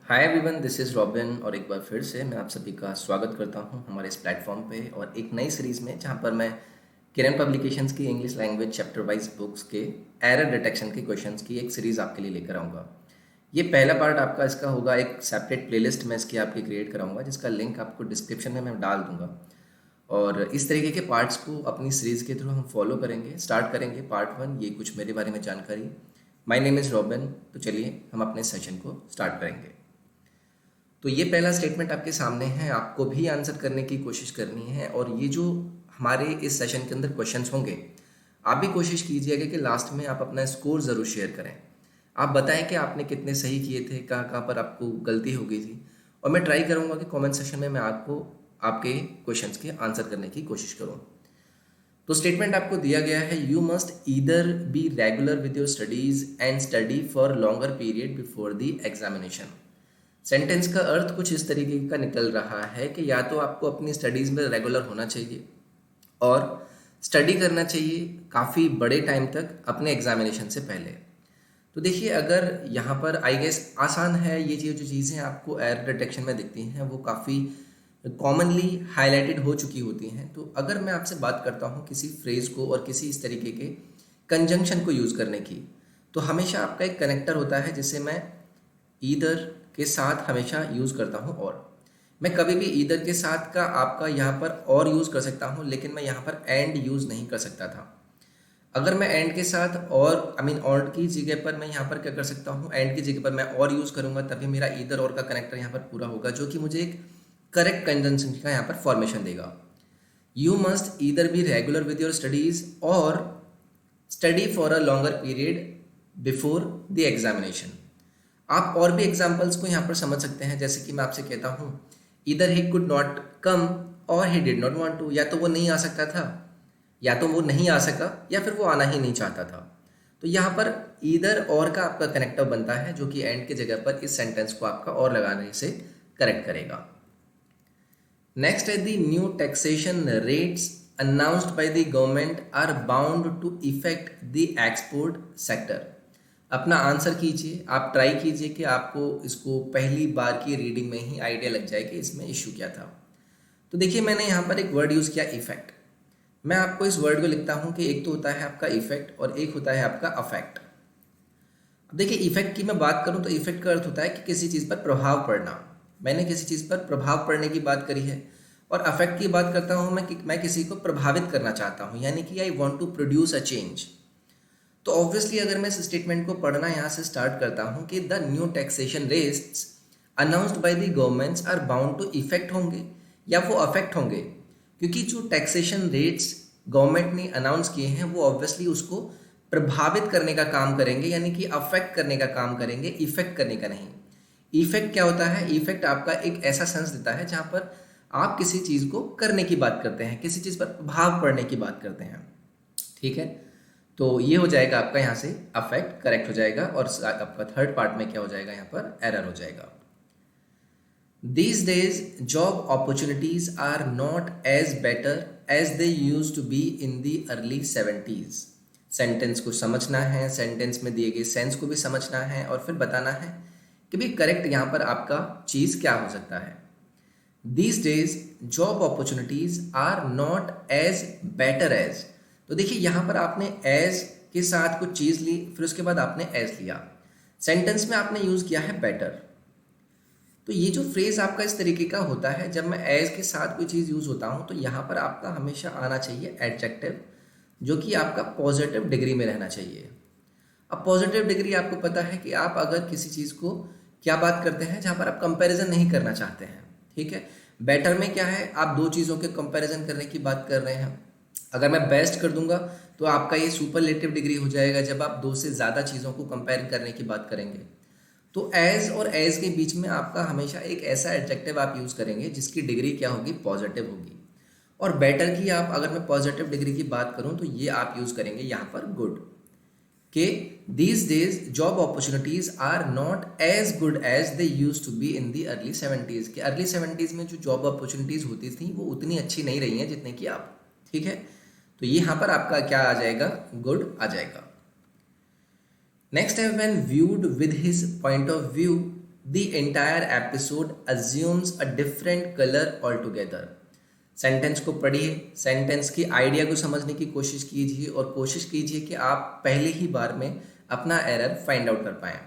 Hi everyone, this is robin और एक बार फिर से मैं आप सभी का स्वागत करता हूं हमारे इस प्लेटफॉर्म पे और एक नई सीरीज़ में जहां पर मैं किरण पब्लिकेशंस की English language chapter wise books के एरर डिटेक्शन के क्वेश्चंस की एक सीरीज़ आपके लिए लेकर आऊँगा। ये पहला पार्ट आपका इसका होगा, एक सेपरेट प्लेलिस्ट मैं इसकी आपकी क्रिएट कराऊँगा जिसका लिंक आपको डिस्क्रिप्शन में मैं डाल दूँगा। और इस तरीके के पार्ट्स को अपनी सीरीज़ के थ्रू हम फॉलो करेंगे। स्टार्ट करेंगे पार्ट 1, ये कुछ मेरे बारे में जानकारी। My name is robin. तो चलिए हम अपने सेशन को स्टार्ट करेंगे। तो ये पहला स्टेटमेंट आपके सामने है, आपको भी आंसर करने की कोशिश करनी है। और ये जो हमारे इस सेशन के अंदर क्वेश्चंस होंगे, आप भी कोशिश कीजिएगा कि लास्ट में आप अपना स्कोर ज़रूर शेयर करें। आप बताएं कि आपने कितने सही किए थे, कहाँ कहाँ पर आपको गलती हो गई थी। और मैं ट्राई करूँगा कि कमेंट सेक्शन में मैं आपको आपके क्वेश्चंस के आंसर करने की कोशिश करूँ। तो स्टेटमेंट आपको दिया गया है, you must either be regular with your studies and study for longer period before the examination. Sentence का अर्थ कुछ इस तरीके का निकल रहा है कि या तो आपको अपनी स्टडीज़ में रेगुलर होना चाहिए और स्टडी करना चाहिए काफ़ी बड़े टाइम तक अपने एग्जामिनेशन से पहले। तो देखिए, अगर यहाँ पर आई गेस आसान है, ये जो चीज़ें आपको एरर डिटेक्शन में दिखती हैं वो काफ़ी कॉमनली हाईलाइटेड हो चुकी होती हैं। तो अगर मैं आपसे बात करता हूँ किसी फ्रेज़ को और किसी इस तरीके के कंजंक्शन को यूज़ करने की, तो हमेशा आपका एक कनेक्टर होता है जिसे मैं ईदर के साथ हमेशा यूज़ करता हूँ। और मैं कभी भी ईदर के साथ का आपका यहाँ पर और यूज़ कर सकता हूँ, लेकिन मैं यहाँ पर एंड यूज़ नहीं कर सकता था। अगर मैं एंड के साथ और और की जगह पर मैं यहाँ पर क्या कर सकता हूँ, एंड की जगह पर मैं और यूज़ करूँगा, तभी मेरा ईदर और का कनेक्टर यहाँ पर पूरा होगा, जो कि मुझे एक करेक्ट कंजंक्शन का यहाँ पर फॉर्मेशन देगा। You must either be regular with your studies और study for a longer period before the examination. आप और भी एग्जाम्पल्स को यहाँ पर समझ सकते हैं, जैसे कि मैं आपसे कहता हूँ, इधर ही कुड नॉट कम और he did not want to. या तो वो नहीं आ सकता था, या तो वो नहीं आ सका, या फिर वो आना ही नहीं चाहता था। तो यहाँ पर ईदर और का आपका कनेक्टर बनता है, जो कि एंड की जगह पर इस सेंटेंस को आपका और लगाने से करेक्ट करेगा। नेक्स्ट है, the new taxation rates announced by the government are bound to affect the export sector। अपना आंसर कीजिए, आप ट्राई कीजिए कि आपको इसको पहली बार की रीडिंग में ही आइडिया लग जाए कि इसमें इशू क्या था। तो देखिए, मैंने यहाँ पर एक वर्ड यूज़ किया, इफेक्ट। मैं आपको इस वर्ड को लिखता हूँ कि एक तो होता है आपका इफेक्ट और एक होता है आपका अफेक्ट। अब देखिए, इफेक्ट की मैं बात करूँ तो इफेक्ट का अर्थ होता है कि किसी चीज़ पर प्रभाव पड़ना। मैंने किसी चीज़ पर प्रभाव पड़ने की बात करी है। और अफेक्ट की बात करता हूँ मैं किसी को प्रभावित करना चाहता हूँ, यानी कि I want to produce a change. तो ऑब्वियसली अगर मैं इस स्टेटमेंट को पढ़ना यहाँ से स्टार्ट करता हूँ कि the new taxation rates announced by the governments are bound to effect होंगे या वो अफेक्ट होंगे, क्योंकि जो टैक्सेशन रेट्स गवर्नमेंट ने अनाउंस किए हैं वो ऑब्वियसली उसको प्रभावित करने का काम करेंगे, यानी कि अफेक्ट करने का काम करेंगे, इफेक्ट करने का नहीं। इफेक्ट क्या होता है? इफेक्ट आपका एक ऐसा सेंस देता है जहाँ पर आप किसी चीज़ को करने की बात करते हैं, किसी चीज़ पर प्रभाव पड़ने की बात करते हैं। ठीक है, तो ये हो जाएगा आपका यहाँ से अफेक्ट करेक्ट हो जाएगा, और आपका थर्ड पार्ट में क्या हो जाएगा, यहाँ पर एरर हो जाएगा। These days job opportunities are not as better as they used to be in the early 70s। Sentence को समझना है, सेंटेंस में दिए गए सेंस को भी समझना है, और फिर बताना है कि भाई करेक्ट यहाँ पर आपका चीज़ क्या हो सकता है। These days job opportunities are not as better as। तो देखिए, यहाँ पर आपने as के साथ कुछ चीज़ ली, फिर उसके बाद आपने as लिया, सेंटेंस में आपने यूज़ किया है बेटर। तो ये जो फ्रेज आपका इस तरीके का होता है, जब मैं एज के साथ कोई चीज़ यूज़ होता हूँ तो यहाँ पर आपका हमेशा आना चाहिए एडजेक्टिव, जो कि आपका पॉजिटिव डिग्री में रहना चाहिए। अब पॉजिटिव डिग्री आपको पता है कि आप अगर किसी चीज़ को क्या बात करते हैं जहाँ पर आप कंपैरिजन नहीं करना चाहते हैं। ठीक है, बेटर में क्या है, आप दो चीज़ों के कंपैरिजन करने की बात कर रहे हैं। अगर मैं बेस्ट कर दूंगा तो आपका ये सुपरलेटिव डिग्री हो जाएगा, जब आप दो से ज़्यादा चीज़ों को कंपेयर करने की बात करेंगे। तो एज और एज के बीच में आपका हमेशा एक ऐसा एडजेक्टिव आप यूज़ करेंगे जिसकी डिग्री क्या होगी, पॉजिटिव होगी। और बेटर की आप, अगर मैं पॉजिटिव डिग्री की बात करूं तो ये आप यूज़ करेंगे यहाँ पर गुड, के these days job opportunities are not as good as they use to be in the early 70s। के अर्ली 70s में जो जॉब अपॉर्चुनिटीज होती थी वो उतनी अच्छी नहीं रही हैं जितने कि आप। ठीक है, तो ये यहाँ पर आपका क्या आ जाएगा, गुड आ जाएगा। नेक्स्ट है, when viewed with his point of view the entire episode assumes a different colour all together. Sentence को पढ़िए, सेंटेंस की आइडिया को समझने की कोशिश कीजिए और कोशिश कीजिए कि आप पहले ही बार में अपना एरर फाइंड आउट कर पाएं।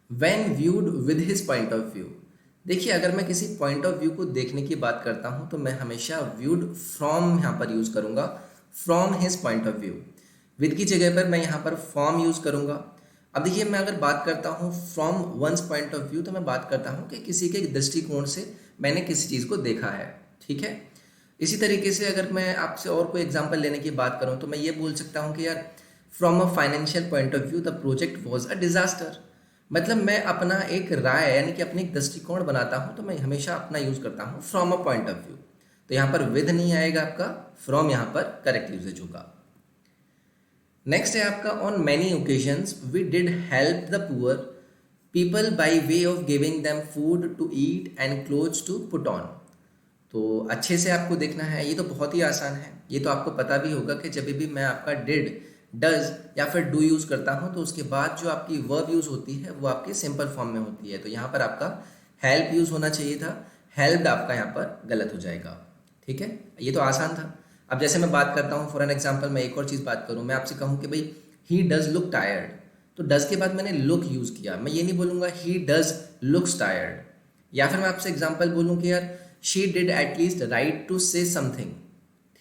When viewed with his point of view, देखिए अगर मैं किसी पॉइंट ऑफ व्यू को देखने की बात करता हूं तो मैं हमेशा viewed from यहाँ पर यूज करूंगा, from his point of view। with की जगह पर मैं यहाँ पर from यूज करूंगा। अब देखिए मैं अगर बात करता हूँ from one's point of view तो मैं बात करता हूँ कि किसी के दृष्टिकोण से मैंने किसी चीज़ को देखा है, ठीक है। इसी तरीके से अगर मैं आपसे और कोई एग्जाम्पल लेने की बात करूँ तो मैं ये बोल सकता हूँ कि यार from a financial point of view the project was a disaster. मतलब मैं अपना एक राय यानी कि अपनी एक दृष्टिकोण बनाता हूं तो मैं हमेशा अपना यूज करता हूं from a point of view. तो यहां पर विद नहीं आएगा आपका, फ्रॉम यहां पर करेक्ट यूजेज होगा। नेक्स्ट है आपका on many occasions we did help the poor people by way of giving them food to eat and clothes to put on. तो अच्छे से आपको देखना है, ये तो बहुत ही आसान है, ये तो आपको पता भी होगा कि जब भी मैं आपका डिड, डज या फिर डू यूज़ करता हूँ तो उसके बाद जो आपकी वर्ब यूज़ होती है वो आपके सिंपल फॉर्म में होती है। तो यहाँ पर आपका हेल्प यूज़ होना चाहिए था, हेल्प्ड आपका यहाँ पर गलत हो जाएगा, ठीक है। ये तो आसान था। अब जैसे मैं बात करता हूँ फॉर एन एग्जाम्पल, मैं एक और चीज़ बात करूँ, मैं आपसे कहूँ कि भाई ही डज लुक टायर्ड, तो डज के बाद मैंने लुक यूज़ किया, मैं ये नहीं बोलूँगा ही डज लुक्स टायर्ड। या फिर मैं आपसे एग्जाम्पल बोलूँ कि यार she did at least write to say something,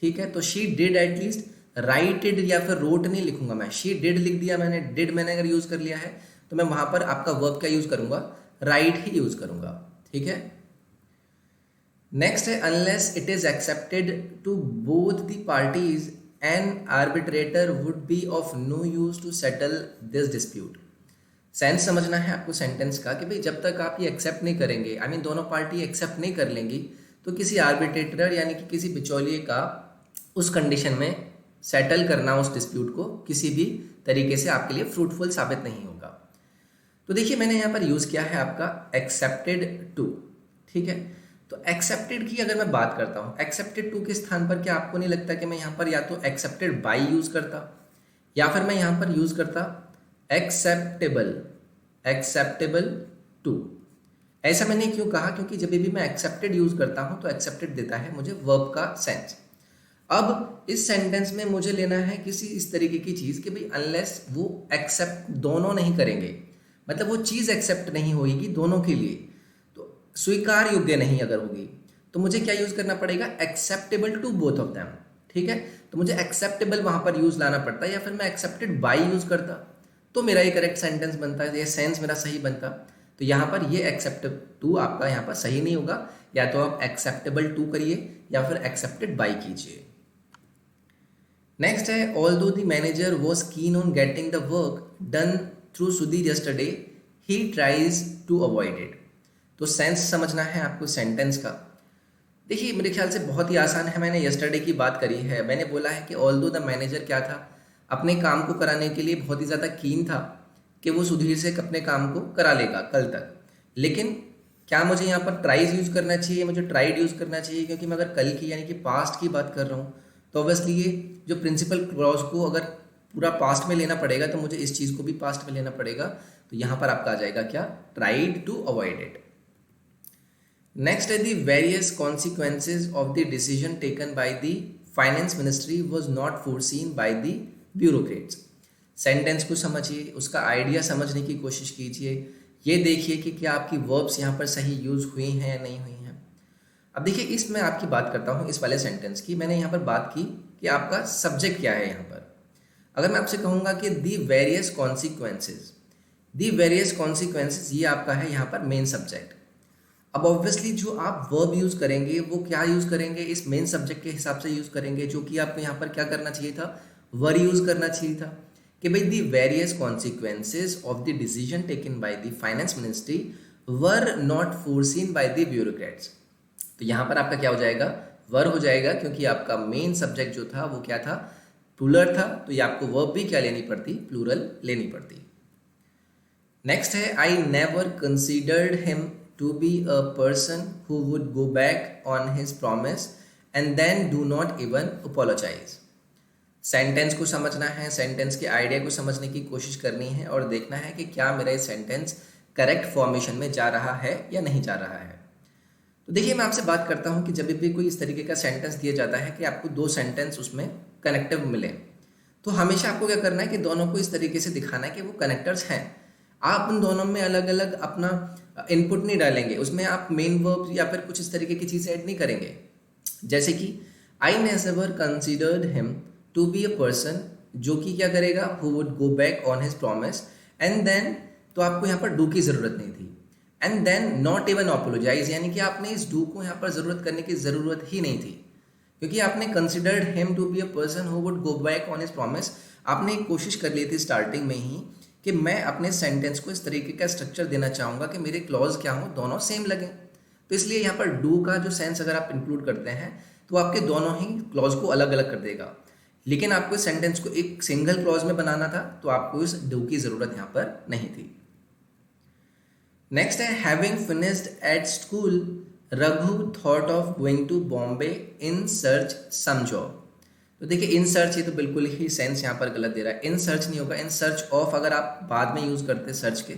ठीक है। तो शी डिड एटलीस्ट राइटेड या फिर रोट नहीं लिखूंगा मैं, शी डिड लिख दिया मैंने, डिड मैंने अगर यूज कर लिया है तो मैं वहां पर आपका वर्ब क्या यूज करूंगा, राइट ही यूज करूंगा, ठीक है। नेक्स्ट है unless it is accepted to both the parties an arbitrator would be of no use to settle this dispute. Sense समझना है आपको सेंटेंस का कि भाई जब तक आप ये एक्सेप्ट नहीं करेंगे, आई मीन दोनों पार्टी एक्सेप्ट नहीं कर लेंगी, तो किसी आर्बिट्रेटर यानी कि किसी बिचौलिए का उस कंडीशन में सेटल करना उस डिस्प्यूट को किसी भी तरीके से आपके लिए फ्रूटफुल साबित नहीं होगा। तो देखिए मैंने यहाँ पर यूज़ किया है आपका एक्सेप्टेड टू, ठीक है। तो एक्सेप्टेड की अगर मैं बात करता हूँ, एक्सेप्टेड टू के स्थान पर क्या आपको नहीं लगता कि मैं यहाँ पर या तो एक्सेप्टेड बाई यूज़ करता या फिर मैं यहाँ पर यूज़ करता एक्सेप्टेबल, एक्सेप्टेबल टू। ऐसा मैंने क्यों कहा, क्योंकि जब भी मैं एक्सेप्टेड यूज़ करता हूँ तो एक्सेप्टेड देता है मुझे वर्ब का सेंस। अब इस सेंटेंस में मुझे लेना है किसी इस तरीके की चीज़ कि भाई अनलेस वो एक्सेप्ट दोनों नहीं करेंगे, मतलब वो चीज़ एक्सेप्ट नहीं होगी दोनों के लिए, तो स्वीकार योग्य नहीं अगर होगी, तो मुझे क्या यूज़ करना पड़ेगा, acceptable to both of them, ठीक है। तो मुझे एक्सेप्टेबल वहाँ पर यूज़ लाना पड़ता है या फिर मैं एक्सेप्टेड बाई यूज़ करता तो मेरा ये करेक्ट सेंटेंस बनता है, ये सेंस मेरा सही बनता। तो यहाँ पर ये एक्सेप्ट टू आपका यहाँ पर सही नहीं होगा, या तो आप एक्सेप्टेबल टू करिए या फिर एक्सेप्टेड बाई कीजिए। नेक्स्ट है although the manager was keen on getting the work done through Sudhir yesterday he tries to avoid it. तो सेंस समझना है आपको सेंटेंस का। देखिए मेरे ख्याल से बहुत ही आसान है, मैंने यस्टरडे की बात करी है, मैंने बोला है कि ऑल्दो द मैनेजर क्या था, अपने काम को कराने के लिए बहुत ही ज़्यादा कीन था कि वो सुधीर से अपने काम को करा लेगा कल तक, लेकिन क्या मुझे यहाँ पर ट्राइज यूज़ करना चाहिए, मुझे ट्राइड यूज़ करना चाहिए, क्योंकि मैं अगर कल की यानी कि पास्ट की बात कर रहा हूँ तो ऑब्वियसली ये जो प्रिंसिपल क्लॉज को अगर पूरा पास्ट में लेना पड़ेगा तो मुझे इस चीज़ को भी पास्ट में लेना पड़ेगा। तो यहाँ पर आपका आ जाएगा क्या, tried to avoid it. Next है the various consequences of the decision taken by the finance ministry was not foreseen by the bureaucrats. Sentence को समझिए, उसका आइडिया समझने की कोशिश कीजिए, ये देखिए कि क्या आपकी वर्ब्स यहाँ पर सही यूज हुई हैं या नहीं हुई हैं। अब देखिए इस मैं आपकी बात करता हूँ इस वाले सेंटेंस की, मैंने यहाँ पर बात की कि आपका सब्जेक्ट क्या है यहाँ पर। अगर मैं आपसे कहूँगा कि the various consequences, the various consequences ये आपका है यहाँ पर मेन सब्जेक्ट। अब ऑब्वियसली जो आप वर्ब यूज़ करेंगे वो क्या यूज़ करेंगे, इस मेन सब्जेक्ट के हिसाब से यूज़ करेंगे, जो कि आपको यहाँ पर क्या करना चाहिए था, वर यूज़ करना चाहिए था कि भाई the various consequences of the decision taken by the finance ministry were not foreseen by the bureaucrats. तो यहाँ पर आपका क्या हो जाएगा, वर हो जाएगा, क्योंकि आपका मेन सब्जेक्ट जो था वो क्या था, प्लूरल था, तो ये आपको वर्ब भी क्या लेनी पड़ती, प्लूरल लेनी पड़ती। नेक्स्ट है I never considered him to be a person who would go back on his promise and then do not even apologise. Sentence को समझना है, सेंटेंस के आइडिया को समझने की कोशिश करनी है और देखना है कि क्या मेरा ये सेंटेंस करेक्ट फॉर्मेशन में जा रहा है या नहीं जा रहा है। तो देखिए, मैं आपसे बात करता हूँ कि जब भी कोई इस तरीके का सेंटेंस दिया जाता है कि आपको दो सेंटेंस उसमें कनेक्टिव मिले, तो हमेशा आपको क्या करना है कि दोनों को इस तरीके से दिखाना है कि वो कनेक्टर्स हैं। आप उन दोनों में अलग अलग अपना इनपुट नहीं डालेंगे, उसमें आप मेन वर्ब या फिर कुछ इस तरीके की चीज़ ऐड नहीं करेंगे। जैसे कि I never considered him to be a person, जो कि क्या करेगा, who would go back on his promise, and then, तो आपको यहाँ पर डू की ज़रूरत नहीं थी। And then not even apologise, यानी कि आपने इस डू को यहाँ पर ज़रूरत करने की ज़रूरत ही नहीं थी, क्योंकि आपने considered him to be a person who would go back on his promise. आपने एक कोशिश कर ली थी स्टार्टिंग में ही कि मैं अपने सेंटेंस को इस तरीके का स्ट्रक्चर देना चाहूँगा कि मेरे क्लॉज क्या हों, दोनों सेम लगें। तो इसलिए यहाँ पर डू का जो सेंस अगर आप इंक्लूड करते हैं तो आपके दोनों ही क्लॉज को अलग अलग कर देगा। लेकिन आपको इस सेंटेंस को एक सिंगल क्लॉज में बनाना था, तो आपको इस डू की ज़रूरत यहाँ पर नहीं थी। नेक्स्ट है having finished at school Raghu thought of going to Bombay in search some job. तो देखिए, इन सर्च, ये तो बिल्कुल ही सेंस यहाँ पर गलत दे रहा है। इन सर्च नहीं होगा, इन सर्च ऑफ अगर आप बाद में यूज़ करते सर्च के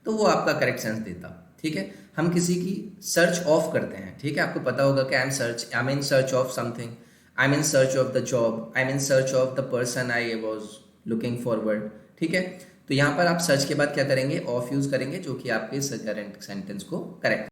तो वो आपका करेक्ट सेंस देता। ठीक है, हम किसी की सर्च ऑफ करते हैं, ठीक है, आपको पता होगा कि I am in search of something, I am in search of the job, I am in search of the person I was looking forward. ठीक है, तो यहाँ पर आप सर्च के बाद क्या करेंगे, ऑफ यूज़ करेंगे, जो कि आपके इस करेंट सेंटेंस को करेक्ट